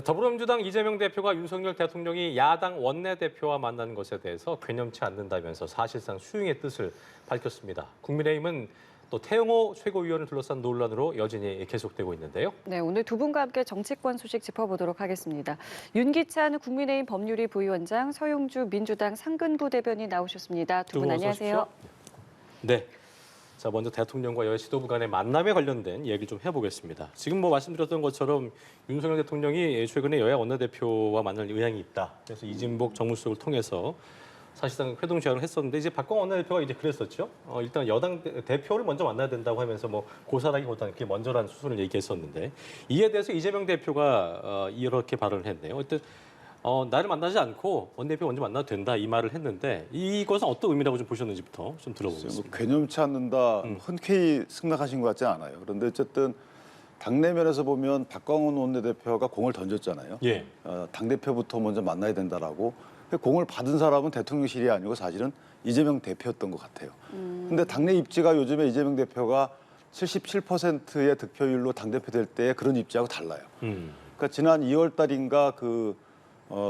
더불어민주당 이재명 대표가 윤석열 대통령이 야당 원내대표와 만나는 것에 대해서 괴념치 않는다면서 사실상 수용의 뜻을 밝혔습니다. 국민의힘은 또 태영호 최고위원을 둘러싼 논란으로 여전히 계속되고 있는데요. 네, 오늘 두 분과 함께 정치권 소식 짚어보도록 하겠습니다. 윤기찬 국민의힘 법률위 부위원장, 서용주 민주당 상근부 대변인 나오셨습니다. 두 분 안녕하세요. 네. 자, 먼저 대통령과 여야 지도부 간의 만남에 관련된 얘기를 좀 해보겠습니다. 지금 말씀드렸던 것처럼 윤석열 대통령이 최근에 여야 원내대표와 만날 의향이 있다. 그래서 이진복 정무수석을 통해서 사실상 회동 제안을 했었는데 이제 박광원 원내대표가 이제 그랬었죠. 일단 여당 대표를 먼저 만나야 된다고 하면서 고사라기보다는 그게 먼저라는 수순을 얘기했었는데 이에 대해서 이재명 대표가 이렇게 발언을 했네요. 일단 나를 만나지 않고 원내대표 먼저 만나도 된다 이 말을 했는데 이것은 어떤 의미라고 좀 보셨는지부터 좀 들어보겠습니다. 괴념치 않는다, 흔쾌히 승낙하신 것 같지 않아요. 그런데 어쨌든 당내면에서 보면 박광원 원내대표가 공을 던졌잖아요. 예. 당대표부터 먼저 만나야 된다라고. 공을 받은 사람은 대통령실이 아니고 사실은 이재명 대표였던 것 같아요. 근데 당내 입지가 요즘에 이재명 대표가 77%의 득표율로 당대표 될 때 그런 입지하고 달라요. 그러니까 지난 2월 달인가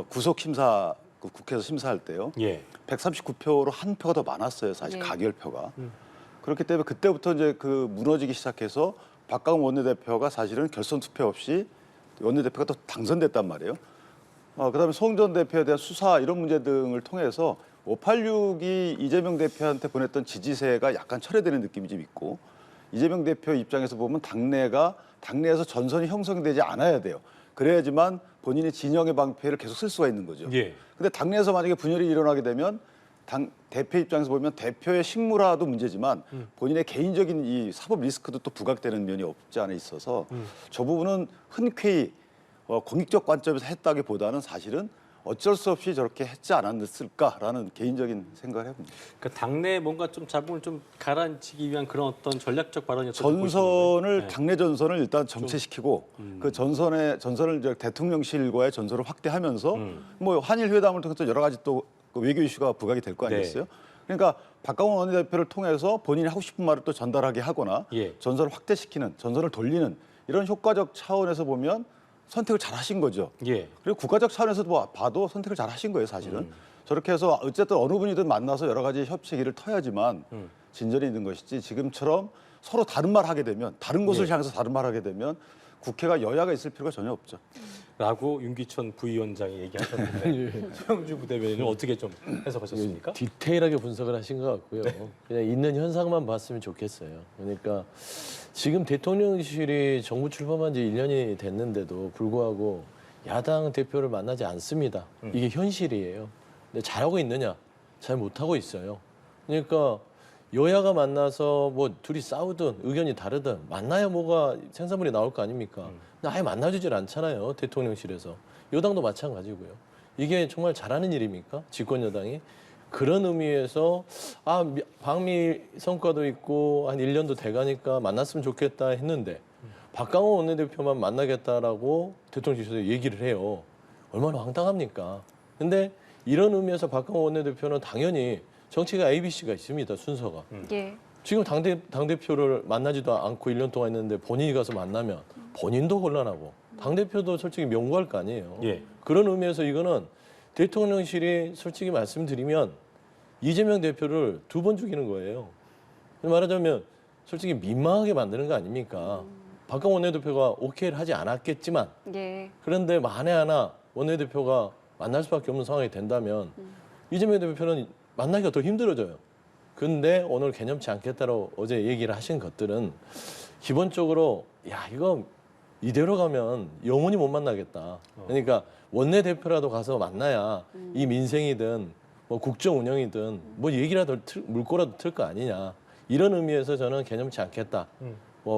구속 심사, 국회에서 심사할 때요. 예. 139표로 한 표가 더 많았어요. 사실 예. 가결표가. 그렇기 때문에 그때부터 이제 무너지기 시작해서 박광원 원내대표가 사실은 결선 투표 없이 원내대표가 또 당선됐단 말이에요. 그다음에 송 전 대표에 대한 수사 이런 문제 등을 통해서 586이 이재명 대표한테 보냈던 지지세가 약간 철회되는 느낌이 좀 있고 이재명 대표 입장에서 보면 당내에서 전선이 형성되지 않아야 돼요. 그래야지만 본인의 진영의 방패를 계속 쓸 수가 있는 거죠. 예. 근데 당내에서 만약에 분열이 일어나게 되면 당 대표 입장에서 보면 대표의 식무라도 문제지만 본인의 개인적인 이 사법 리스크도 또 부각되는 면이 없지 않아 있어서 저 부분은 흔쾌히 공익적 관점에서 했다기보다는 사실은 어쩔 수 없이 저렇게 했지 않았을까라는 개인적인 생각을 해봅니다. 그러니까 당내 뭔가 좀 자본을 좀 가라앉히기 위한 그런 어떤 전략적 발언이었던 전선을 네. 당내 전선을 일단 정체시키고 그 전선을 이제 대통령실과의 전선을 확대하면서 한일 회담을 통해서 여러 가지 또 외교 이슈가 부각이 될 거 아니겠어요? 네. 그러니까 박광원 원내대표를 통해서 본인이 하고 싶은 말을 또 전달하게 하거나 예. 전선을 확대시키는, 전선을 돌리는 이런 효과적 차원에서 보면 선택을 잘 하신 거죠. 예. 그리고 국가적 차원에서 봐도 선택을 잘 하신 거예요, 사실은. 저렇게 해서 어쨌든 어느 분이든 만나서 여러 가지 협치기를 터야지만 진전이 있는 것이지 지금처럼 서로 다른 말 하게 되면 다른 곳을 예. 향해서 다른 말 하게 되면 국회가 여야가 있을 필요가 전혀 없죠. 라고 윤기천 부위원장이 얘기하셨는데 서영주 부대변인은 어떻게 좀 해석하셨습니까? 디테일하게 분석을 하신 것 같고요. 그냥 있는 현상만 봤으면 좋겠어요. 그러니까 지금 대통령실이 정부 출범한 지 1년이 됐는데도 불구하고 야당 대표를 만나지 않습니다. 이게 현실이에요. 근데 잘하고 있느냐? 잘 못하고 있어요. 그러니까 여야가 만나서 둘이 싸우든 의견이 다르든 만나야 뭐가 생산물이 나올 거 아닙니까? 근데 아예 만나주질 않잖아요. 대통령실에서. 여당도 마찬가지고요. 이게 정말 잘하는 일입니까? 집권 여당이? 그런 의미에서 방미 성과도 있고 한 1년도 돼가니까 만났으면 좋겠다 했는데 박광원 원내대표만 만나겠다라고 대통령실에서 얘기를 해요. 얼마나 황당합니까? 근데 이런 의미에서 박광원 원내대표는 당연히 정치가 ABC가 있습니다. 순서가. 예. 지금 당대표를 만나지도 않고 1년 동안 했는데 본인이 가서 만나면 본인도 곤란하고 당대표도 솔직히 명구할 거 아니에요. 예. 그런 의미에서 이거는 대통령실이 솔직히 말씀드리면 이재명 대표를 2번 죽이는 거예요. 말하자면 솔직히 민망하게 만드는 거 아닙니까? 박광원 원내대표가 오케이를 하지 않았겠지만 예. 그런데 만에 하나 원내대표가 만날 수밖에 없는 상황이 된다면 이재명 대표는 만나기가 더 힘들어져요. 근데 오늘 개념치 않겠다고 어제 얘기를 하신 것들은 기본적으로 이거 이대로 가면 영원히 못 만나겠다. 그러니까 원내대표라도 가서 만나야 이 민생이든 국정 운영이든 얘기라도 물꼬라도 틀 거 아니냐. 이런 의미에서 저는 개념치 않겠다.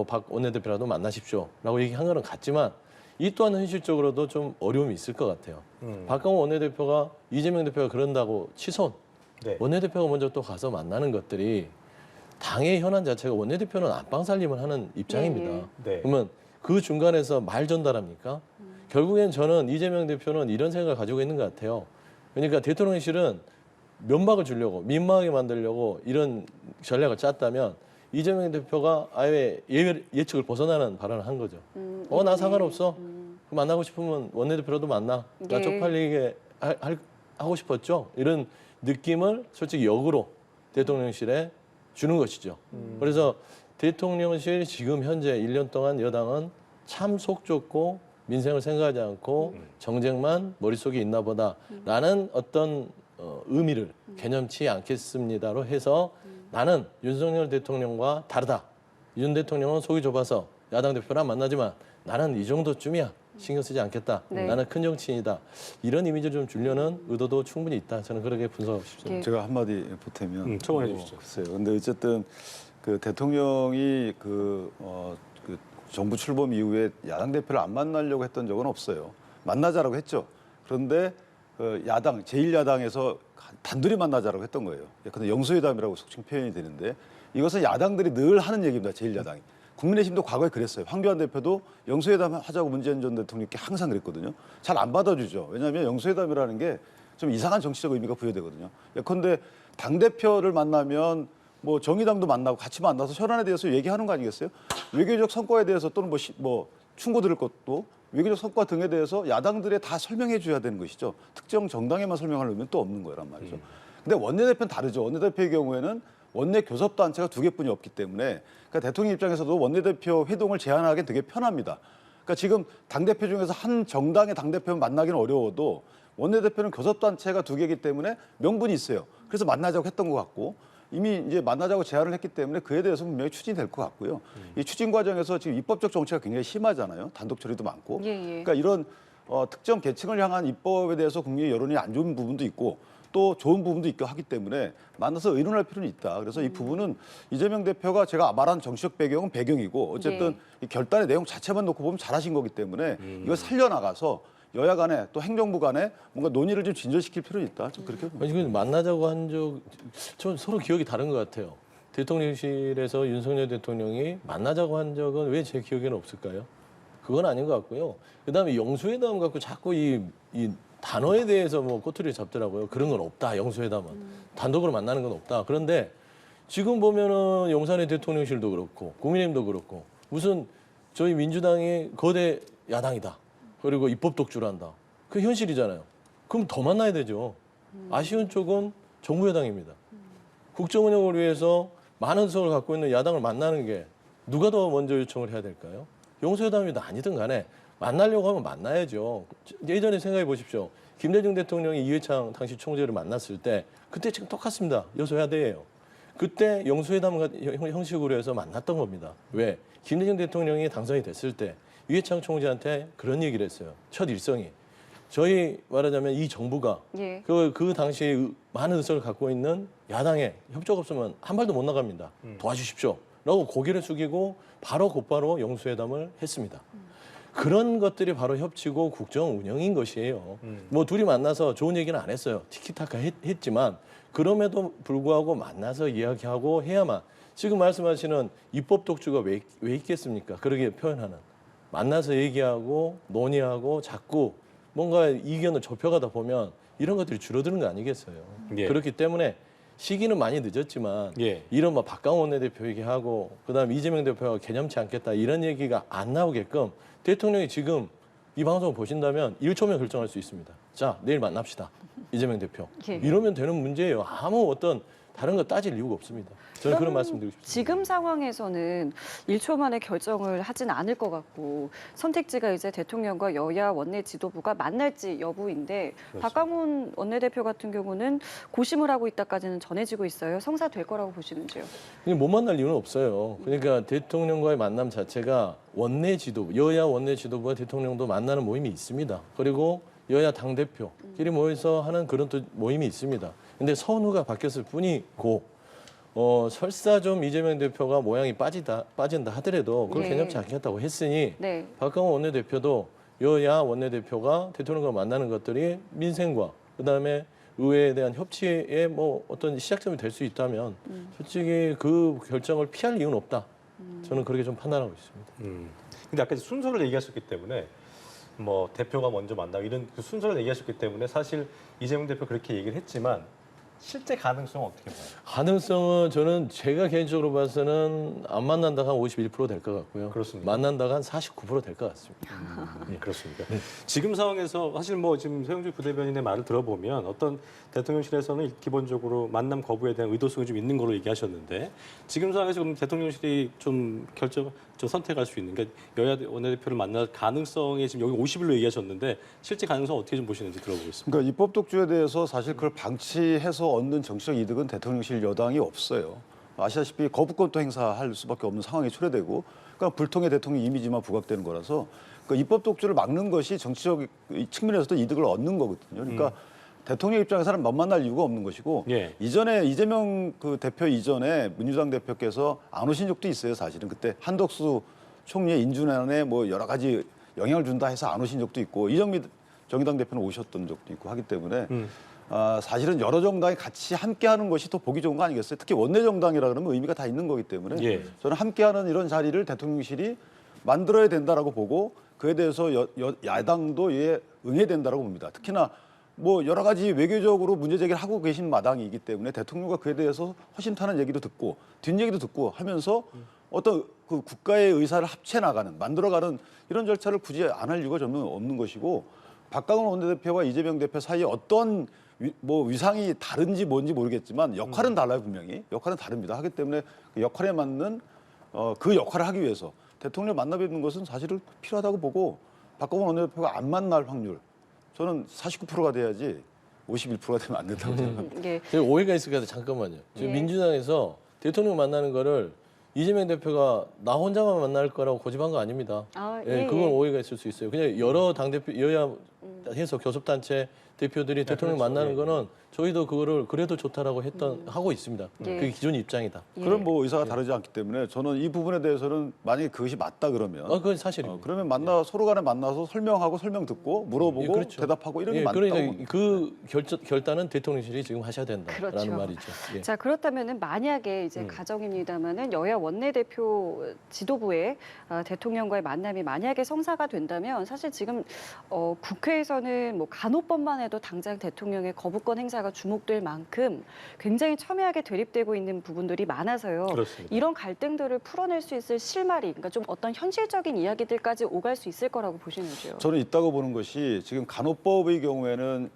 박 원내대표라도 만나십시오라고 얘기한 거는 같지만 이 또한 현실적으로도 좀 어려움이 있을 것 같아요. 박광원 원내대표가 이재명 대표가 그런다고 치손. 네. 원내대표가 먼저 또 가서 만나는 것들이 당의 현안 자체가 원내대표는 안방 살림을 하는 입장입니다. 네. 그러면 그 중간에서 말 전달합니까? 결국엔 저는 이재명 대표는 이런 생각을 가지고 있는 것 같아요. 그러니까 대통령실은 면박을 주려고 민망하게 만들려고 이런 전략을 짰다면 이재명 대표가 아예 예측을 벗어나는 발언을 한 거죠. 나 상관없어. 만나고 싶으면 원내대표라도 만나. 나 예. 쪽팔리게 하고 싶었죠. 이런 느낌을 솔직히 역으로 대통령실에 주는 것이죠. 그래서 대통령실 지금 현재 1년 동안 여당은 참 속 좁고 민생을 생각하지 않고 정쟁만 머릿속에 있나 보다라는 어떤 의미를 개념치 않겠습니다로 해서 나는 윤석열 대통령과 다르다. 윤 대통령은 속이 좁아서 야당 대표랑 만나지만 나는 이 정도쯤이야. 신경 쓰지 않겠다. 네. 나는 큰 정치인이다. 이런 이미지를 좀 주려는 의도도 충분히 있다. 저는 그렇게 분석하고 싶습니다. 예. 제가 한마디 보태면 청원해 주시죠. 글쎄요. 근데 어쨌든 그 대통령이 그 정부 출범 이후에 야당 대표를 안 만나려고 했던 적은 없어요. 만나자라고 했죠. 그런데 야당 제1야당에서 단둘이 만나자라고 했던 거예요. 근데 영수회담이라고 속칭 표현이 되는데 이것은 야당들이 늘 하는 얘기입니다. 제1야당이. 국민의힘도 과거에 그랬어요. 황교안 대표도 영수회담 하자고 문재인 전 대통령께 항상 그랬거든요. 잘 안 받아주죠. 왜냐하면 영수회담이라는 게 좀 이상한 정치적 의미가 부여되거든요. 예컨대 당대표를 만나면 뭐 정의당도 만나고 같이 만나서 현안에 대해서 얘기하는 거 아니겠어요? 외교적 성과에 대해서 또는 뭐 충고 들을 것도 외교적 성과 등에 대해서 야당들에 다 설명해 줘야 되는 것이죠. 특정 정당에만 설명할 의미는 또 없는 거란 말이죠. 근데 원내대표는 다르죠. 원내대표의 경우에는 원내 교섭단체가 2개뿐이 없기 때문에 그러니까 대통령 입장에서도 원내대표 회동을 제안하기는 되게 편합니다. 그러니까 지금 당대표 중에서 한 정당의 당대표는 만나기는 어려워도 원내대표는 교섭단체가 2개이기 때문에 명분이 있어요. 그래서 만나자고 했던 것 같고 이미 이제 만나자고 제안을 했기 때문에 그에 대해서 분명히 추진이 될 것 같고요. 이 추진 과정에서 지금 입법적 정치가 굉장히 심하잖아요. 단독 처리도 많고. 예, 예. 그러니까 이런 특정 계층을 향한 입법에 대해서 국민의 여론이 안 좋은 부분도 있고 또 좋은 부분도 있고 하기 때문에 만나서 의논할 필요는 있다. 그래서 이 부분은 이재명 대표가 제가 말한 정치적 배경은 배경이고 어쨌든 이 결단의 내용 자체만 놓고 보면 잘하신 거기 때문에 이걸 살려나가서 여야 간에 또 행정부 간에 뭔가 논의를 좀 진전시킬 필요는 있다. 좀 그렇게 봅니다. 아니, 지금 만나자고 한 전 서로 기억이 다른 것 같아요. 대통령실에서 윤석열 대통령이 만나자고 한 적은 왜 제 기억에는 없을까요? 그건 아닌 것 같고요. 그다음에 영수회담 갖고 자꾸 이 단어에 대해서 뭐 꼬투리를 잡더라고요. 그런 건 없다. 영수회담은 단독으로 만나는 건 없다. 그런데 지금 보면은 용산의 대통령실도 그렇고 국민의힘도 그렇고 무슨 저희 민주당이 거대 야당이다. 그리고 입법 독주를 한다. 그 현실이잖아요. 그럼 더 만나야 되죠. 아쉬운 쪽은 정부 여당입니다. 국정 운영을 위해서 많은 의석을 갖고 있는 야당을 만나는 게 누가 더 먼저 요청을 해야 될까요? 영수회담이든 아니든 간에 만나려고 하면 만나야죠. 예전에 생각해 보십시오. 김대중 대통령이 이회창 당시 총재를 만났을 때 그때 지금 똑같습니다. 여소야대예요. 그때 영수회담 형식으로 해서 만났던 겁니다. 왜? 김대중 대통령이 당선이 됐을 때 이회창 총재한테 그런 얘기를 했어요. 첫 일성이. 저희 말하자면 이 정부가 예. 그 당시에 많은 의석을 갖고 있는 야당에 협조가 없으면 한 발도 못 나갑니다. 도와주십시오. 라고 고개를 숙이고 곧바로 영수회담을 했습니다. 그런 것들이 바로 협치고 국정 운영인 것이에요. 뭐 둘이 만나서 좋은 얘기는 안 했어요. 티키타카 했지만 그럼에도 불구하고 만나서 이야기하고 해야만 지금 말씀하시는 입법 독주가 왜 있겠습니까? 그러게 표현하는. 만나서 얘기하고 논의하고 자꾸 뭔가 이견을 좁혀가다 보면 이런 것들이 줄어드는 거 아니겠어요. 예. 그렇기 때문에 시기는 많이 늦었지만 예. 이런 뭐 박강원 원내대표 얘기하고 그다음 이재명 대표가 개념치 않겠다 이런 얘기가 안 나오게끔 대통령이 지금 이 방송을 보신다면 1초면 결정할 수 있습니다. 자, 내일 만납시다. 이재명 대표. 예. 이러면 되는 문제예요. 아무 어떤 다른 거 따질 이유가 없습니다. 저는 그런 말씀 드리고 싶습니다. 지금 상황에서는 1초 만에 결정을 하진 않을 것 같고 선택지가 이제 대통령과 여야 원내 지도부가 만날지 여부인데 그렇죠. 박광훈 원내대표 같은 경우는 고심을 하고 있다까지는 전해지고 있어요. 성사될 거라고 보시는지요? 근데 못 만날 이유는 없어요. 그러니까 대통령과의 만남 자체가 원내 지도부, 여야 원내 지도부와 대통령도 만나는 모임이 있습니다. 그리고 여야 당대표끼리 모여서 하는 그런 또 모임이 있습니다. 근데 선후가 바뀌었을 뿐이고 설사 좀 이재명 대표가 모양이 빠진다 하더라도 그걸 네. 개념치 않겠다고 했으니 네. 박강원 원내대표도 여야 원내대표가 대통령과 만나는 것들이 민생과 그다음에 의회에 대한 협치의 뭐 어떤 시작점이 될 수 있다면 솔직히 그 결정을 피할 이유는 없다. 저는 그렇게 좀 판단하고 있습니다. 근데 아까 순서를 얘기하셨기 때문에 뭐 대표가 먼저 만나고 이런 그 순서를 얘기하셨기 때문에 사실 이재명 대표 그렇게 얘기를 했지만 실제 가능성은 어떻게 봐요? 가능성은 저는 제가 개인적으로 봐서는 안 만난다가 한 51% 될 것 같고요. 그렇습니까? 만난다가 한 49% 될 것 같습니다. 그렇습니까? 지금 상황에서 사실 뭐 지금 서영주 부대변인의 말을 들어보면 어떤 대통령실에서는 기본적으로 만남 거부에 대한 의도성이 좀 있는 걸로 얘기하셨는데 지금 상황에서 그럼 대통령실이 좀 선택할 수 있는 그러니까 여야 원내대표를 만날 가능성이 지금 여기 50일로 얘기하셨는데 실제 가능성 어떻게 좀 보시는지 들어보겠습니다. 그러니까 입법 독주에 대해서 사실 그걸 방치해서 얻는 정치적 이득은 대통령실 여당이 없어요. 아시다시피 거부권도 행사할 수밖에 없는 상황이 초래되고 그러니까 불통의 대통령 이미지만 부각되는 거라서 그러니까 입법 독주를 막는 것이 정치적 측면에서도 이득을 얻는 거거든요. 그러니까 대통령 입장에서는 못 만날 이유가 없는 것이고 예. 이전에 이재명 그 대표 이전에 민주당 대표께서 안 오신 적도 있어요. 사실은 그때 한덕수 총리의 인준안에 뭐 여러 가지 영향을 준다 해서 안 오신 적도 있고 이정미 정의당 대표는 오셨던 적도 있고 하기 때문에 사실은 여러 정당이 같이 함께하는 것이 더 보기 좋은 거 아니겠어요? 특히 원내 정당이라 그러면 의미가 다 있는 거기 때문에 예. 저는 함께하는 이런 자리를 대통령실이 만들어야 된다라고 보고 그에 대해서 야당도 이에 응해야 된다라고 봅니다. 특히나 뭐 여러 가지 외교적으로 문제 제기를 하고 계신 마당이기 때문에 대통령과 그에 대해서 허심탄회한 얘기도 듣고 뒷얘기도 듣고 하면서 어떤 그 국가의 의사를 합쳐 나가는 만들어가는 이런 절차를 굳이 안 할 이유가 저는 없는 것이고 박강원 원내대표와 이재명 대표 사이에 어떤 위상이 다른지 뭔지 모르겠지만 역할은 달라요 분명히 역할은 다릅니다. 하기 때문에 그 역할에 맞는 그 역할을 하기 위해서 대통령 만나 뵙는 것은 사실은 필요하다고 보고 박강원 원내대표가 안 만날 확률 저는 49%가 돼야지 51%가 되면 안 된다고 생각합니다. 예. 제가 오해가 있을 것 같아요. 잠깐만요. 지금 예. 민주당에서 대통령 만나는 거를 이재명 대표가 나 혼자만 만날 거라고 고집한 거 아닙니다. 아, 예, 예, 그건 예. 오해가 있을 수 있어요. 그냥 여러 당대표, 여야 해서 교섭단체 대표들이 대통령 그렇죠. 만나는 예. 거는 저희도 그거를 그래도 좋다라고 하고 있습니다. 예. 그게 기존 입장이다. 예. 그럼 뭐 의사가 다르지 않기 때문에 저는 이 부분에 대해서는 만약에 그것이 맞다 그러면 그건 사실입니다. 그러면 서로 간에 만나서 설명하고 설명 듣고 물어보고 예, 그렇죠. 대답하고 이런 게 예, 맞다고 그러니까 봅니다. 그 결단은 대통령실이 지금 하셔야 된다라는 그렇죠. 말이죠. 예. 자 그렇다면은 만약에 이제 가정입니다만은 여야 원내대표 지도부의 대통령과의 만남이 만약에 성사가 된다면 사실 지금 국회에서는 뭐 간호법만 해도 당장 대통령의 거부권 행사가 주목될 만큼 굉장히 첨예하게 대립되고 있는 부분들이 많아서요. 그렇습니다. 이런 갈등들을 풀어낼 수 있을 실마리, 그러니까 좀 어떤 현실적인 이야기들까지 오갈 수 있을 거라고 보시는지요? 저는 있다고 보는 것이 지금 간호법의 경우에는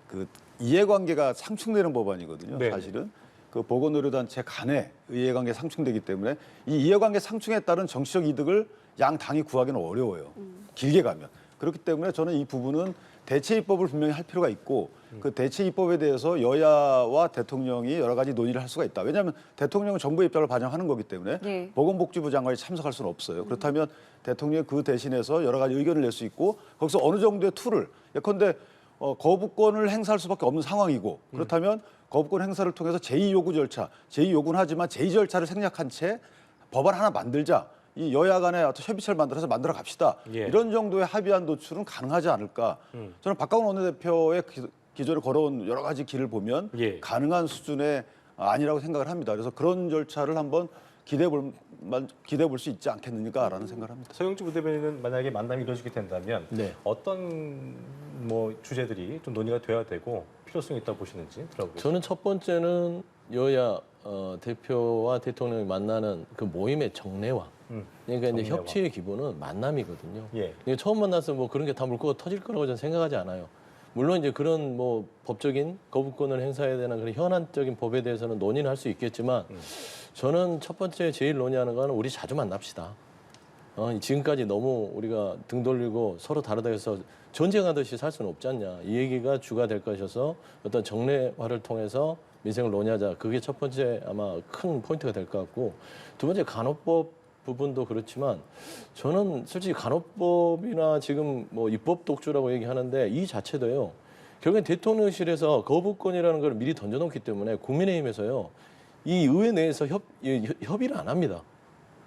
그 이해관계가 상충되는 법안이거든요. 네. 사실은 그 보건의료단체 간의 이해관계 상충되기 때문에 이 이해관계 상충에 따른 정치적 이득을 양 당이 구하기는 어려워요. 길게 가면. 그렇기 때문에 저는 이 부분은 대체 입법을 분명히 할 필요가 있고 그 대체 입법에 대해서 여야와 대통령이 여러 가지 논의를 할 수가 있다. 왜냐하면 대통령은 정부의 입장을 반영하는 거기 때문에 네. 보건복지부 장관이 참석할 수는 없어요. 그렇다면 대통령이 그 대신해서 여러 가지 의견을 낼 수 있고 거기서 어느 정도의 툴을 예컨대 거부권을 행사할 수밖에 없는 상황이고 그렇다면 거부권 행사를 통해서 제2요구 절차, 제2요구는 하지만 제2 절차를 생략한 채 법안 하나 만들자. 이 여야 간의 어떤 협의체를 만들어서 만들어 갑시다. 예. 이런 정도의 합의안 도출은 가능하지 않을까. 저는 박강원 원내대표의 기조를 걸어온 여러 가지 길을 보면 예. 가능한 수준의 아니라고 생각을 합니다. 그래서 그런 절차를 한번 기대해 볼 수 있지 않겠느냐라는 생각을 합니다. 서영주 부대변인은 만약에 만남이 이루어지게 된다면 네. 어떤 뭐 주제들이 좀 논의가 돼야 되고 필요성이 있다고 보시는지 들어보겠습니다. 저는 첫 번째는 여야 대표와 대통령이 만나는 그 모임의 정례화. 그러니까 이제 정례화. 협치의 기본은 만남이거든요. 예. 그러니까 처음 만나서 뭐 그런 게 다 물꼬가 터질 거라고 저는 생각하지 않아요. 물론 이제 그런 뭐 법적인 거부권을 행사해야 되는 그런 현안적인 법에 대해서는 논의는 할 수 있겠지만 저는 첫 번째 제일 논의하는 거는 우리 자주 만납시다. 지금까지 너무 우리가 등 돌리고 서로 다르다 해서 전쟁하듯이 살 수는 없지 않냐. 이 얘기가 주가 될 것이어서 어떤 정례화를 통해서 민생을 논의하자. 그게 첫 번째 아마 큰 포인트가 될 것 같고 두 번째 간호법 부분도 그렇지만 저는 솔직히 간호법이나 지금 뭐 입법 독주라고 얘기하는데 이 자체도요. 결국엔 대통령실에서 거부권이라는 걸 미리 던져놓기 때문에 국민의힘에서요. 이 의회 내에서 협의를 안 합니다.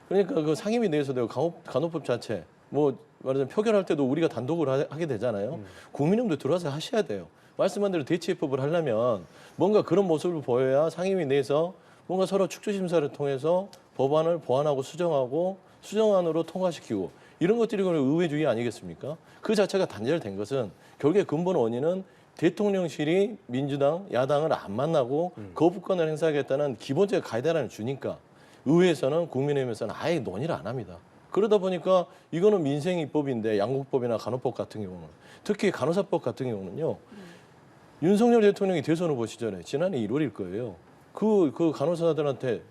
그러니까 그 상임위 내에서도 간호법 자체 뭐 말하자면 표결할 때도 우리가 단독으로 하게 되잖아요. 국민의힘도 들어와서 하셔야 돼요. 말씀한 대로 대체 입법을 하려면 뭔가 그런 모습을 보여야 상임위 내에서 뭔가 서로 축조심사를 통해서 법안을 보완하고 수정하고 수정안으로 통과시키고 이런 것들이 의회주의 아니겠습니까? 그 자체가 단절된 것은 결국에 근본 원인은 대통령실이 민주당, 야당을 안 만나고 거부권을 행사하겠다는 기본적인 가이드라인을 주니까 의회에서는 국민의힘에서는 아예 논의를 안 합니다. 그러다 보니까 이거는 민생 입법인데 양국법이나 간호법 같은 경우는 특히 간호사법 같은 경우는요. 윤석열 대통령이 대선 후보 시절에 지난해 1월일 거예요. 그 간호사들한테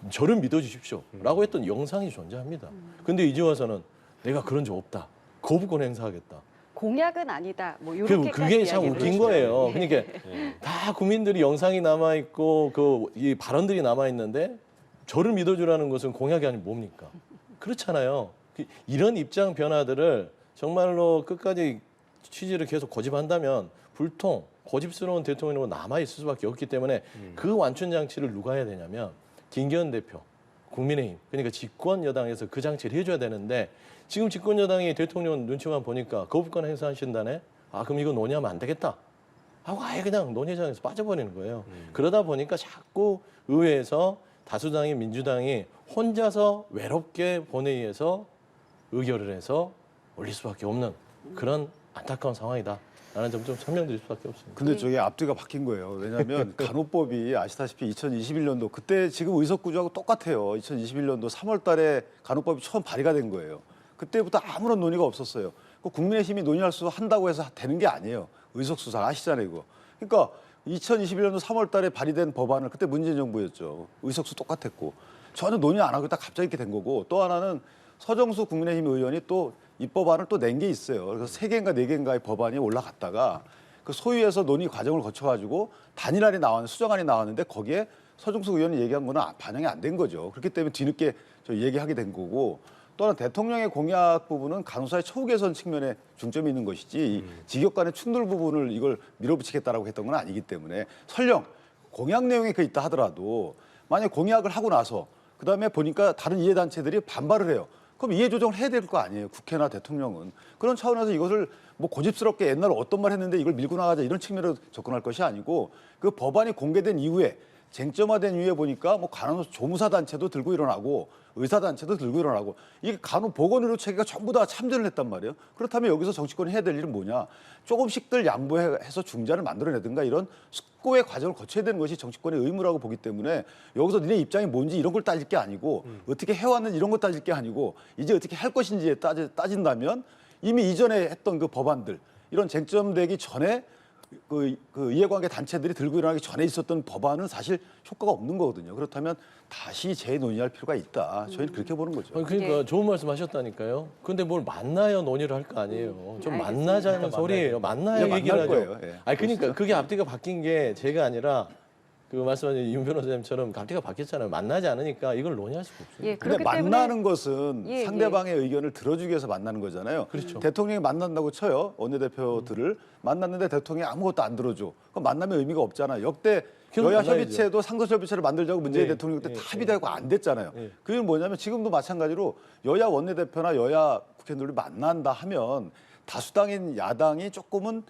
저를 믿어주십시오라고 했던 영상이 존재합니다. 근데 이제 와서는 내가 그런 적 없다. 거부권 행사하겠다. 공약은 아니다. 뭐 이렇게까지 그게 참 이야기를 웃긴 해주죠. 거예요. 예. 그러니까 다 국민들이 영상이 남아 있고 이 발언들이 남아 있는데 저를 믿어주라는 것은 공약이 아니면 뭡니까? 그렇잖아요. 이런 입장 변화들을 정말로 끝까지 취지를 계속 고집한다면 불통, 고집스러운 대통령으로 남아 있을 수밖에 없기 때문에 그 완충 장치를 누가 해야 되냐면 김기현 대표, 국민의힘, 그러니까 집권 여당에서 그 장치를 해줘야 되는데 지금 집권 여당이 대통령 눈치만 보니까 거부권 행사하신다네. 아 그럼 이거 논의하면 안 되겠다. 하고 아예 그냥 논의장에서 빠져버리는 거예요. 그러다 보니까 자꾸 의회에서 다수당인 민주당이 혼자서 외롭게 본회의에서 의결을 해서 올릴 수밖에 없는 그런 안타까운 상황이다. 라는 점 좀 설명드릴 수밖에 없습니다. 근데 저게 앞뒤가 바뀐 거예요. 왜냐하면 간호법이 아시다시피 2021년도 그때 지금 의석구조하고 똑같아요. 2021년도 3월 달에 간호법이 처음 발의가 된 거예요. 그때부터 아무런 논의가 없었어요. 국민의힘이 논의할 수 한다고 해서 되는 게 아니에요. 의석수사 아시잖아요, 이거. 그러니까 2021년도 3월 달에 발의된 법안을 그때 문재인 정부였죠. 의석수 똑같았고. 전혀 논의 안 하고 딱 갑자기 이렇게 된 거고 또 하나는 서정수 국민의힘 의원이 또 입법안을 또 낸 게 있어요. 그래서 3개인가 4개인가의 법안이 올라갔다가 그 소위에서 논의 과정을 거쳐가지고 단일안이 나왔는데 수정안이 나왔는데 거기에 서정수 의원이 얘기한 거는 반영이 안 된 거죠. 그렇기 때문에 뒤늦게 저 얘기하게 된 거고 또 하나 대통령의 공약 부분은 간호사의 처우 개선 측면에 중점이 있는 것이지 이 직역 간의 충돌 부분을 이걸 밀어붙이겠다라고 했던 건 아니기 때문에 설령 공약 내용이 그 있다 하더라도 만약 공약을 하고 나서 그다음에 보니까 다른 이해단체들이 반발을 해요. 그럼 이해 조정을 해야 될 거 아니에요. 국회나 대통령은. 그런 차원에서 이것을 뭐 고집스럽게 옛날 어떤 말 했는데 이걸 밀고 나가자 이런 측면으로 접근할 것이 아니고 그 법안이 공개된 이후에 쟁점화된 이후에 보니까 뭐 간호사 조무사 단체도 들고 일어나고 의사 단체도 들고 일어나고 이게 간호보건의료 체계가 전부 다 참전을 했단 말이에요. 그렇다면 여기서 정치권이 해야 될 일은 뭐냐? 조금씩들 양보해서 중재를 만들어내든가 이런 숙고의 과정을 거쳐야 되는 것이 정치권의 의무라고 보기 때문에 여기서 니네 입장이 뭔지 이런 걸 따질 게 아니고 어떻게 해왔는지 이런 거 따질 게 아니고 이제 어떻게 할 것인지에 따진다면 이미 이전에 했던 그 법안들 이런 쟁점되기 전에 그 이해관계 단체들이 들고 일어나기 전에 있었던 법안은 사실 효과가 없는 거거든요. 그렇다면 다시 재논의할 필요가 있다. 저희는 그렇게 보는 거죠. 아니, 그러니까 네. 좋은 말씀하셨다니까요. 근데 뭘 만나야 논의를 할 거 아니에요. 좀 알겠습니다. 만나자는 소리예요. 만나야 이제 얘기를 만날 하죠. 거예요. 예. 아니 그러니까 그게 앞뒤가 바뀐 게 제가 아니라 그 말씀하신 윤 변호사님처럼 앞뒤가 바뀌었잖아요. 만나지 않으니까 이걸 논의할 수가 없어요. 예, 근데 그렇기 때문에 만나는 것은 예, 상대방의 의견을 들어주기 위해서 만나는 거잖아요. 그렇죠. 대통령이 만난다고 쳐요. 원내대표들을 만났는데 대통령이 아무것도 안 들어줘. 그럼 만나면 의미가 없잖아요. 역대 계속 여야 만나야죠. 협의체도 상설협의체를 만들자고 문재인 네, 대통령 그때 네, 다 합의되고 안 됐잖아요. 네. 그게 뭐냐면 지금도 마찬가지로 여야 원내대표나 여야 국회의원들이 만난다 하면 다수당인 야당이 조금은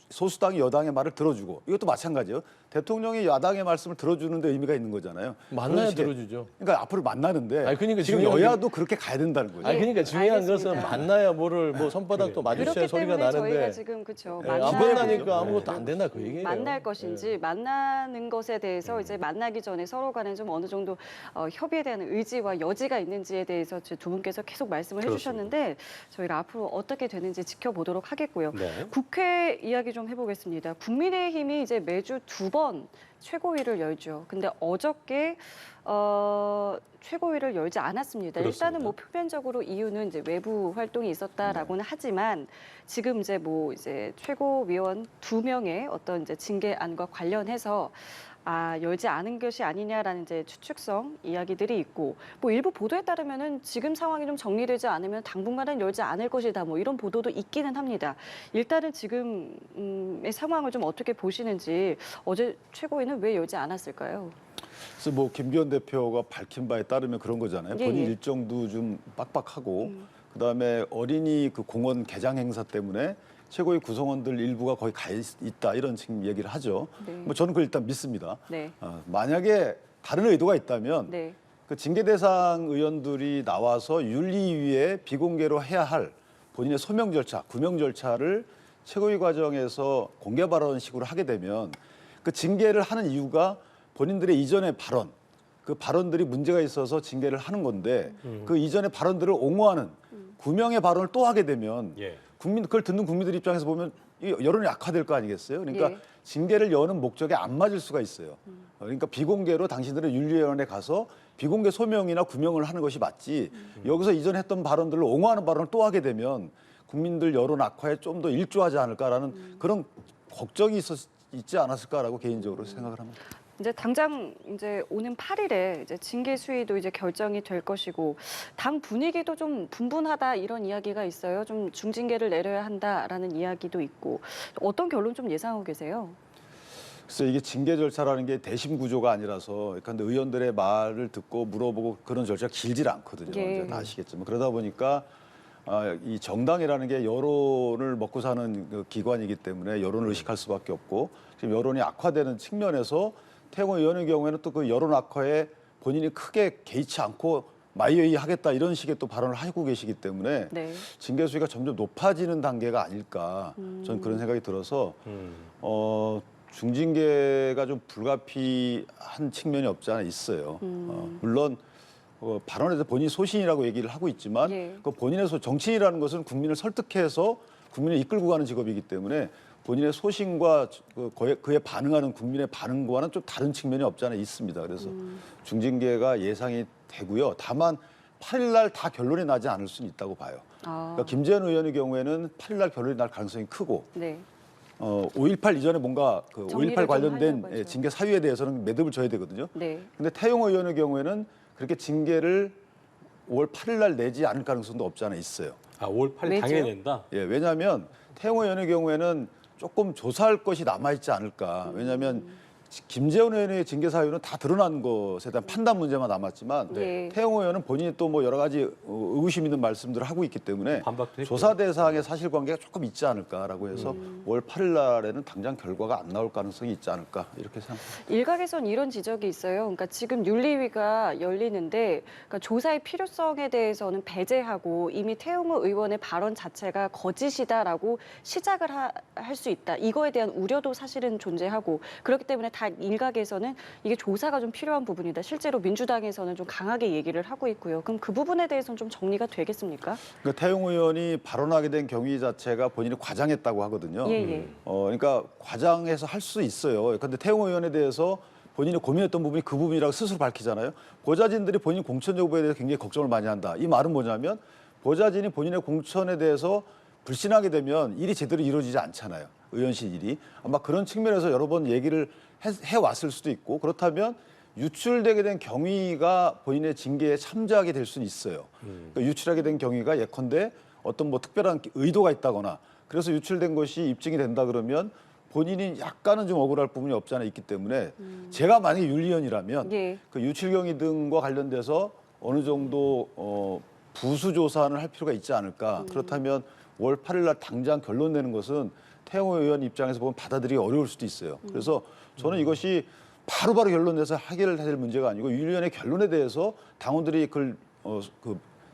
소수당이 여당의 말을 들어주고 이것도 마찬가지예요. 대통령이 야당의 말씀을 들어주는 데 의미가 있는 거잖아요. 만나야 그런 식의- 들어주죠. 그러니까 앞으로 만나는데 아니, 그러니까 지금 중요한 게- 여야도 그렇게 가야 된다는 거죠. 아니 그러니까 중요한 알겠습니다. 것은 만나야 뭐를 뭐 손바닥도 마주쳐야 그렇기 소리가 때문에 저희가 나는데 지금 그렇죠. 안 만나니까 아무것도 안 된다 그 얘기예요. 만날 것인지 만나는 것에 대해서 이제 만나기 전에 서로 간에 좀 어느 정도 협의에 대한 의지와 여지가 있는지에 대해서 두 분께서 계속 말씀을 해주셨는데 저희가 앞으로 어떻게 되는지 지켜보도록 하겠고요. 네. 국회 이야기 좀 해보겠습니다. 국민의힘이 이제 매주 2번 최고위를 열죠. 근데 어저께 최고위를 열지 않았습니다. 그렇습니다. 일단은 뭐 표면적으로 이유는 이제 외부 활동이 있었다라고는 하지만 지금 이제 뭐 이제 최고위원 2명의 어떤 이제 징계안과 관련해서 열지 않은 것이 아니냐라는 이제 추측성 이야기들이 있고 뭐 일부 보도에 따르면은 지금 상황이 좀 정리되지 않으면 당분간은 열지 않을 것이다 뭐 이런 보도도 있기는 합니다. 일단은 지금의 상황을 좀 어떻게 보시는지 어제 최고위는 왜 열지 않았을까요? 그래서 뭐 김기현 대표가 밝힌 바에 따르면 그런 거잖아요. 예, 본인 예. 일정도 좀 빡빡하고 그다음에 어린이 그 공원 개장 행사 때문에 최고위 구성원들 일부가 거의 가 있다 이런 지금 얘기를 하죠. 네. 뭐 저는 그걸 일단 믿습니다. 네. 만약에 다른 의도가 있다면 네. 그 징계 대상 의원들이 나와서 윤리위에 비공개로 해야 할 본인의 소명 절차, 구명 절차를 최고위 과정에서 공개 발언식으로 하게 되면 그 징계를 하는 이유가 본인들의 이전의 발언, 그 발언들이 문제가 있어서 징계를 하는 건데 그 이전의 발언들을 옹호하는 구명의 발언을 또 하게 되면 예. 그걸 듣는 국민들 입장에서 보면 이 여론이 악화될 거 아니겠어요? 그러니까 예. 징계를 여는 목적에 안 맞을 수가 있어요. 그러니까 비공개로 당신들은 윤리위원회에 가서 비공개 소명이나 구명을 하는 것이 맞지 여기서 이전 했던 발언들을 옹호하는 발언을 또 하게 되면 국민들 여론 악화에 좀 더 일조하지 않을까라는 그런 걱정이 있지 않았을까라고 개인적으로 생각을 합니다. 이제 당장 이제 오는 8일에 이제 징계 수위도 이제 결정이 될 것이고 당 분위기도 좀 분분하다 이런 이야기가 있어요. 좀 중징계를 내려야 한다라는 이야기도 있고 어떤 결론 좀 예상하고 계세요? 그래서 이게 징계 절차라는 게 대심 구조가 아니라서 그러니까 의원들의 말을 듣고 물어보고 그런 절차가 길질 않거든요. 예. 이제 아시겠지만 그러다 보니까 이 정당이라는 게 여론을 먹고 사는 그 기관이기 때문에 여론을 의식할 수밖에 없고 지금 여론이 악화되는 측면에서 태영호 의원의 경우에는 또 그 여론 악화에 본인이 크게 개의치 않고 마이웨이 하겠다 이런 식의 또 발언을 하고 계시기 때문에 네. 징계 수위가 점점 높아지는 단계가 아닐까 저는 그런 생각이 들어서 중징계가 좀 불가피한 측면이 없지 않아 있어요. 물론 발언에서 본인이 소신이라고 얘기를 하고 있지만 예. 그 본인의 정치인이라는 것은 국민을 설득해서 국민을 이끌고 가는 직업이기 때문에 본인의 소신과 그에 반응하는 국민의 반응과는 좀 다른 측면이 없지 않아 있습니다. 그래서 중징계가 예상이 되고요. 다만 8일 날 다 결론이 나지 않을 수는 있다고 봐요. 그러니까 김재현 의원의 경우에는 8일 날 결론이 날 가능성이 크고 네. 5.18 이전에 뭔가 그 정리를 5.18 좀 관련된 하려고 하죠. 징계 사유에 대해서는 매듭을 져야 되거든요. 네. 근데 태용호 의원의 경우에는 그렇게 징계를 5월 8일 날 내지 않을 가능성도 없지 않아 있어요. 5월 8일 왜죠? 당일에 낸다? 예, 왜냐하면 태용호 의원의 경우에는 조금 조사할 것이 남아있지 않을까. 왜냐하면 김재원 의원의 징계 사유는 다 드러난 것에 대한 판단 문제만 남았지만 네. 태용호 의원은 본인이 또 뭐 여러 가지 의구심 있는 말씀들을 하고 있기 때문에 반박도 했고요. 조사 대상의 사실관계가 조금 있지 않을까라고 해서 5월 8일 날에는 당장 결과가 안 나올 가능성이 있지 않을까 이렇게 생각합니다. 일각에선 이런 지적이 있어요. 그러니까 지금 윤리위가 열리는데 그러니까 조사의 필요성에 대해서는 배제하고 이미 태용호 의원의 발언 자체가 거짓이다라고 시작을 할 수 있다. 이거에 대한 우려도 사실은 존재하고 그렇기 때문에 다 일각에서는 이게 조사가 좀 필요한 부분이다. 실제로 민주당에서는 좀 강하게 얘기를 하고 있고요. 그럼 그 부분에 대해서는 좀 정리가 되겠습니까? 그러니까 태용호 의원이 발언하게 된 경위 자체가 본인이 과장했다고 하거든요. 예, 예. 그러니까 과장해서 할 수 있어요. 그런데 태용호 의원에 대해서 본인이 고민했던 부분이 그 부분이라고 스스로 밝히잖아요. 보좌진들이 본인 공천 여부에 대해서 굉장히 걱정을 많이 한다. 이 말은 뭐냐면 보좌진이 본인의 공천에 대해서 불신하게 되면 일이 제대로 이루어지지 않잖아요. 의원실 일이. 아마 그런 측면에서 여러 번 얘기를 해왔을 수도 있고 그렇다면 유출되게 된 경위가 본인의 징계에 참조하게 될 수는 있어요. 그러니까 유출하게 된 경위가 예컨대 어떤 뭐 특별한 의도가 있다거나 그래서 유출된 것이 입증이 된다 그러면 본인이 약간은 좀 억울할 부분이 없지 않아 있기 때문에 제가 만약에 윤리위원이라면 예. 그 유출 경위 등과 관련돼서 어느 정도 부수 조사를 할 필요가 있지 않을까. 그렇다면 5월 8일 날 당장 결론 내는 것은 태영호 의원 입장에서 보면 받아들이기 어려울 수도 있어요. 그래서 저는 이것이 바로바로 결론 내서 해결될 문제가 아니고 윤리위원회 결론에 대해서 당원들이 그걸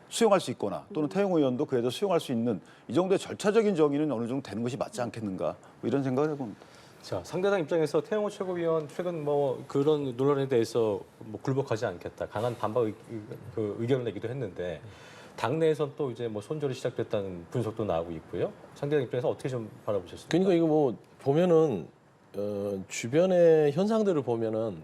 수용할 수 있거나 또는 태영호 의원도 그에 대해서 수용할 수 있는 이 정도의 절차적인 정의는 어느 정도 되는 것이 맞지 않겠는가 뭐 이런 생각을 해봅니다. 자, 상대당 입장에서 태영호 최고위원 최근 뭐 그런 논란에 대해서 뭐 굴복하지 않겠다. 강한 반박 의견을 내기도 했는데 당내에선 또 이제 뭐 손절이 시작됐다는 분석도 나오고 있고요. 상대당 입장에서 어떻게 좀 바라보셨습니까? 그러니까 이거 뭐 보면은 주변의 현상들을 보면은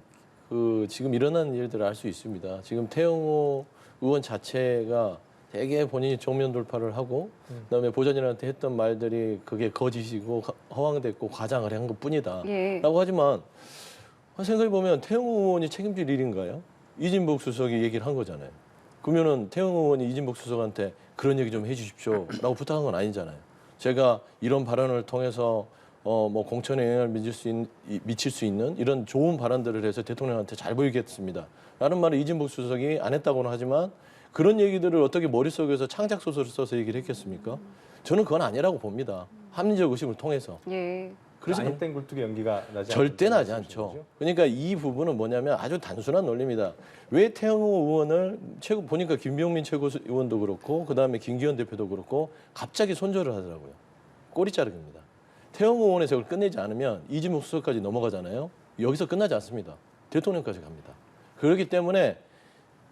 그 지금 일어나는 일들을 알 수 있습니다. 지금 태영호 의원 자체가 되게 본인이 정면 돌파를 하고 그다음에 보좌진한테 했던 말들이 그게 거짓이고 허황됐고 과장을 한 것뿐이다. 예. 라고 하지만 생각해 보면 태영호 의원이 책임질 일인가요? 이진복 수석이 얘기를 한 거잖아요. 그러면은 태영호 의원이 이진복 수석한테 그런 얘기 좀 해주십시오라고 부탁한 건 아니잖아요. 제가 이런 발언을 통해서 뭐 공천에 영향을 미칠 수 있는 이런 좋은 발언들을 해서 대통령한테 잘 보이겠습니다. 라는 말을 이진복 수석이 안 했다고는 하지만 그런 얘기들을 어떻게 머릿속에서 창작 소설을 써서 얘기를 했겠습니까? 저는 그건 아니라고 봅니다. 합리적 의심을 통해서. 예. 그래서 아닌된 굴뚝의 연기가 나지 절대 않는 나지 않죠. 그러니까 이 부분은 뭐냐면 아주 단순한 논리입니다. 왜 태영호 의원을 보니까 김병민 최고위원도 그렇고 그다음에 김기현 대표도 그렇고 갑자기 손절을 하더라고요. 꼬리 자르기입니다. 태영호 의원에서 그걸 끝내지 않으면 이진복 수석까지 넘어가잖아요. 여기서 끝나지 않습니다. 대통령까지 갑니다. 그렇기 때문에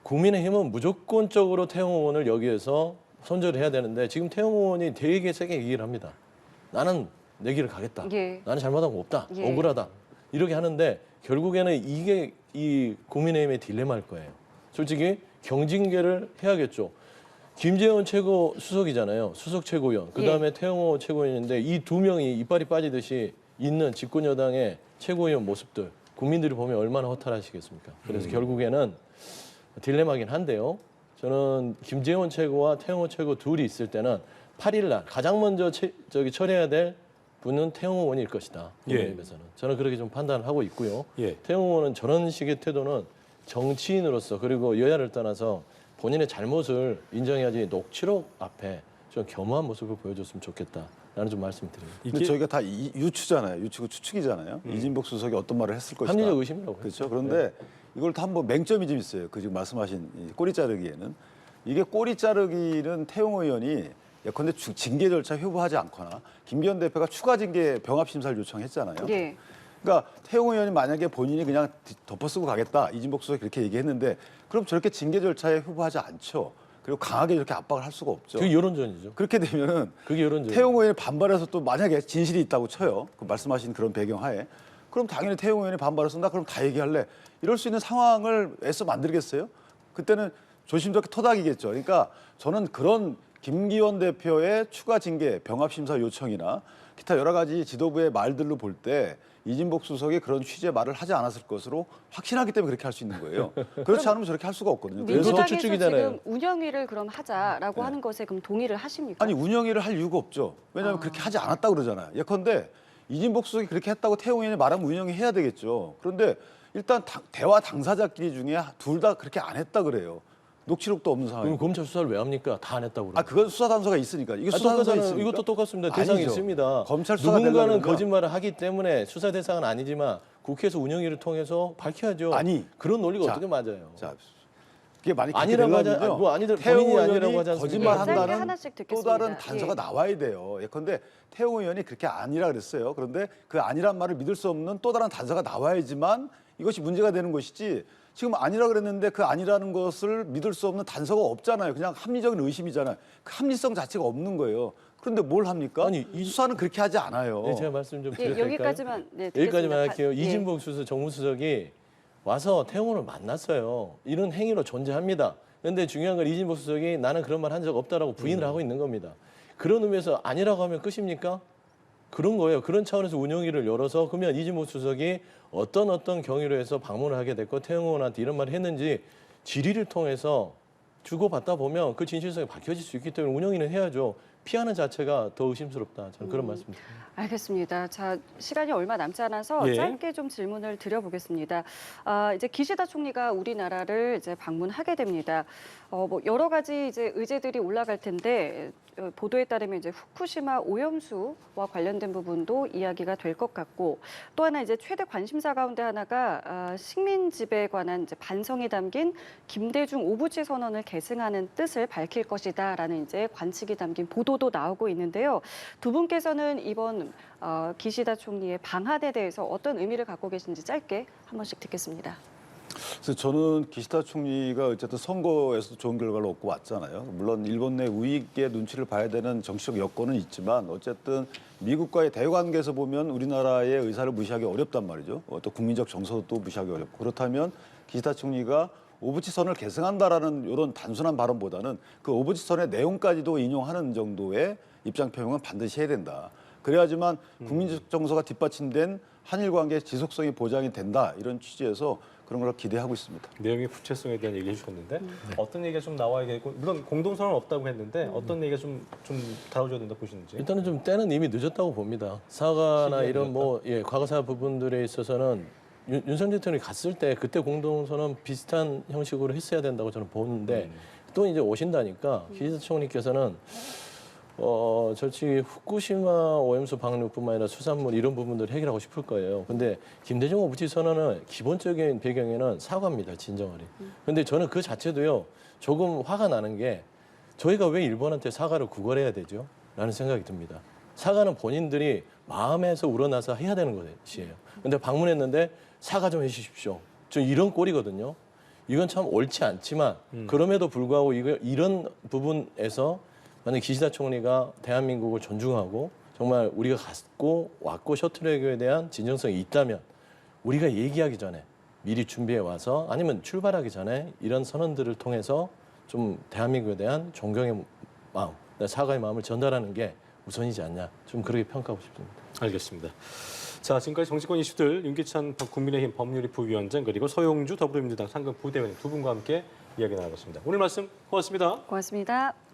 국민의힘은 무조건적으로 태영호 의원을 여기에서 선절을 해야 되는데 지금 태영호 의원이 되게 세게 얘기를 합니다. 나는 내 길을 가겠다. 예. 나는 잘못한 거 없다. 예. 억울하다. 이렇게 하는데 결국에는 이게 이 국민의힘의 딜레마일 거예요. 솔직히 경징계를 해야겠죠. 김재원 최고 수석이잖아요. 수석 최고위원. 그다음에 태영호 최고위원인데 이 두 명이 이빨이 빠지듯이 있는 집권 여당의 최고위원 모습들 국민들이 보면 얼마나 허탈하시겠습니까? 그래서 결국에는 딜레마긴 한데요. 저는 김재원 최고와 태영호 최고 둘이 있을 때는 8일 날 가장 먼저 처리해야 될 분은 태영호 의원일 것이다. 국민의힘에서는. 저는 그렇게 좀 판단을 하고 있고요. 예. 태영호 의원은 저런 식의 태도는 정치인으로서 그리고 여야를 떠나서 본인의 잘못을 인정해야지 녹취록 앞에 좀 겸허한 모습을 보여줬으면 좋겠다라는 좀 말씀드립니다. 근데 저희가 다 유추잖아요. 유추고 추측이잖아요. 이진복 수석이 어떤 말을 했을 것이다. 합리적 의심이라고. 그렇죠. 그런데 이걸 다 한번 맹점이 좀 있어요. 그 지금 말씀하신 이 꼬리 자르기에는 이게 꼬리 자르기는 태영호 의원이 예컨대 징계 절차 회부하지 않거나 김기현 대표가 추가 징계 병합 심사를 요청했잖아요. 예. 그러니까 태영호 의원이 만약에 본인이 그냥 덮어쓰고 가겠다 이진복 수석이 그렇게 얘기했는데 그럼 저렇게 징계 절차에 회부하지 않죠. 그리고 강하게 이렇게 압박을 할 수가 없죠. 그게 여론전이죠. 그렇게 되면은 그게 여론전. 태영호 의원이 반발해서 또 만약에 진실이 있다고 쳐요. 그 말씀하신 그런 배경하에. 그럼 당연히 태영호 의원이 반발해서 나 그럼 다 얘기할래. 이럴 수 있는 상황을 애써 만들겠어요? 그때는 조심스럽게 토닥이겠죠. 그러니까 저는 그런 김기현 대표의 추가 징계 병합심사 요청이나 기타 여러 가지 지도부의 말들로 볼 때 이진복 수석이 그런 취지의 말을 하지 않았을 것으로 확신하기 때문에 그렇게 할 수 있는 거예요. 그렇지 않으면 저렇게 할 수가 없거든요. 그래서 민주당에서 추측이잖아요. 지금 운영위를 그럼 하자라고 네. 하는 것에 그럼 동의를 하십니까? 아니 운영위를 할 이유가 없죠. 왜냐하면 그렇게 하지 않았다고 그러잖아요. 예컨대 이진복 수석이 그렇게 했다고 태영호 의원이 말하면 운영위 해야 되겠죠. 그런데 일단 대화 당사자끼리 중에 둘 다 그렇게 안 했다 그래요. 녹취록도 없는 상황이고. 그럼 검찰 수사를 왜 합니까? 다 안 했다고. 아 그건 수사 단서가 있으니까. 이거 수사 단서가 똑같잖아요. 있으니까. 이것도 똑같습니다. 대상이 아니죠. 있습니다. 검찰 수사가 누군가는 되려면 거짓말을 하기 때문에 수사 대상은 아니지만 국회에서 운영위를 통해서 밝혀야죠. 아니. 그런 논리가 자, 어떻게 맞아요? 자, 그게 만약 아니라고 하지 되려면요. 뭐 아니들 태영호 본인이 아니라고 의원이 하지 않습니까? 짧게 거짓말한다는 하나씩 또 듣겠습니다. 다른 단서가 예. 나와야 돼요. 예컨대 태영호 의원이 그렇게 아니라 그랬어요. 그런데 그 아니란 말을 믿을 수 없는 또 다른 단서가 나와야지만 이것이 문제가 되는 것이지. 지금 아니라 그랬는데 그 아니라는 것을 믿을 수 없는 단서가 없잖아요. 그냥 합리적인 의심이잖아요. 그 합리성 자체가 없는 거예요. 그런데 뭘 합니까? 아니, 이 수사는 그렇게 하지 않아요. 네, 제가 말씀 좀 예, 드려도 될까요? 여기까지만 네, 여기까지만 듣겠습니다. 할게요. 예. 이진복 수석 정무수석이 와서 태영호를 만났어요. 이런 행위로 존재합니다. 그런데 중요한 건 이진복 수석이 나는 그런 말 한 적 없다라고 부인을 하고 있는 겁니다. 그런 의미에서 아니라고 하면 끝입니까? 그런 거예요. 그런 차원에서 운영위를 열어서 그러면 이진복 수석이 어떤 경위로 해서 방문을 하게 됐고 태영호 의원한테 이런 말을 했는지 질의를 통해서 주고받다 보면 그 진실성이 밝혀질 수 있기 때문에 운영위는 해야죠. 피하는 자체가 더 의심스럽다. 저는 그런 말씀드립니다. 알겠습니다. 자, 시간이 얼마 남지 않아서 예. 짧게 좀 질문을 드려보겠습니다. 이제 기시다 총리가 우리나라를 이제 방문하게 됩니다. 뭐 여러 가지 이제 의제들이 올라갈 텐데 보도에 따르면 이제 후쿠시마 오염수와 관련된 부분도 이야기가 될 것 같고 또 하나 이제 최대 관심사 가운데 하나가 식민지배에 관한 이제 반성이 담긴 김대중 오부치 선언을 계승하는 뜻을 밝힐 것이다라는 이제 관측이 담긴 보도도 나오고 있는데요. 두 분께서는 이번 기시다 총리의 방한에 대해서 어떤 의미를 갖고 계신지 짧게 한 번씩 듣겠습니다. 그래서 저는 기시다 총리가 어쨌든 선거에서 좋은 결과를 얻고 왔잖아요. 물론 일본 내 우익의 눈치를 봐야 되는 정치적 여건은 있지만 어쨌든 미국과의 대관계에서 보면 우리나라의 의사를 무시하기 어렵단 말이죠. 또 국민적 정서도 또 무시하기 어렵고 그렇다면 기시다 총리가 오부치선을 계승한다라는 이런 단순한 발언보다는 그 오부치선의 내용까지도 인용하는 정도의 입장 표명은 반드시 해야 된다. 그래야지만 국민적 정서가 뒷받침된 한일 관계의 지속성이 보장이 된다. 이런 취지에서 그런 걸 기대하고 있습니다. 내용의 구체성에 대한 얘기해 주셨는데 어떤 얘기가 좀 나와야 되고 물론 공동선언은 없다고 했는데 어떤 얘기가 좀 다뤄줘야 된다 보시는지. 일단은 좀 때는 이미 늦었다고 봅니다. 사과나 시기가 이런 과거사 부분들에 있어서는 윤석열 대통령이 갔을 때 그때 공동선언 비슷한 형식으로 했어야 된다고 저는 보는데 또 이제 오신다니까 기시다 총리께서는 솔직히 후쿠시마 오염수 방류뿐만 아니라 수산물 이런 부분들을 해결하고 싶을 거예요. 근데 김대중 오부치 선언은 기본적인 배경에는 사과입니다. 진정하리. 근데 저는 그 자체도요. 조금 화가 나는 게 저희가 왜 일본한테 사과를 구걸해야 되죠? 라는 생각이 듭니다. 사과는 본인들이 마음에서 우러나서 해야 되는 것이에요. 근데 방문했는데 사과 좀 해주십시오. 좀 이런 꼴이거든요. 이건 참 옳지 않지만 그럼에도 불구하고 이런 부분에서 만약 기시다 총리가 대한민국을 존중하고 정말 우리가 갔고 왔고 셔틀외교에 대한 진정성이 있다면 우리가 얘기하기 전에 미리 준비해 와서 아니면 출발하기 전에 이런 선언들을 통해서 좀 대한민국에 대한 존경의 마음, 사과의 마음을 전달하는 게 우선이지 않냐. 좀 그렇게 평가하고 싶습니다. 알겠습니다. 자, 지금까지 정치권 이슈들 윤기찬 국민의힘 법률위 부위원장 그리고 서용주 더불어민주당 상근 부대변인 두 분과 함께 이야기 나눠봤습니다. 오늘 말씀 고맙습니다. 고맙습니다.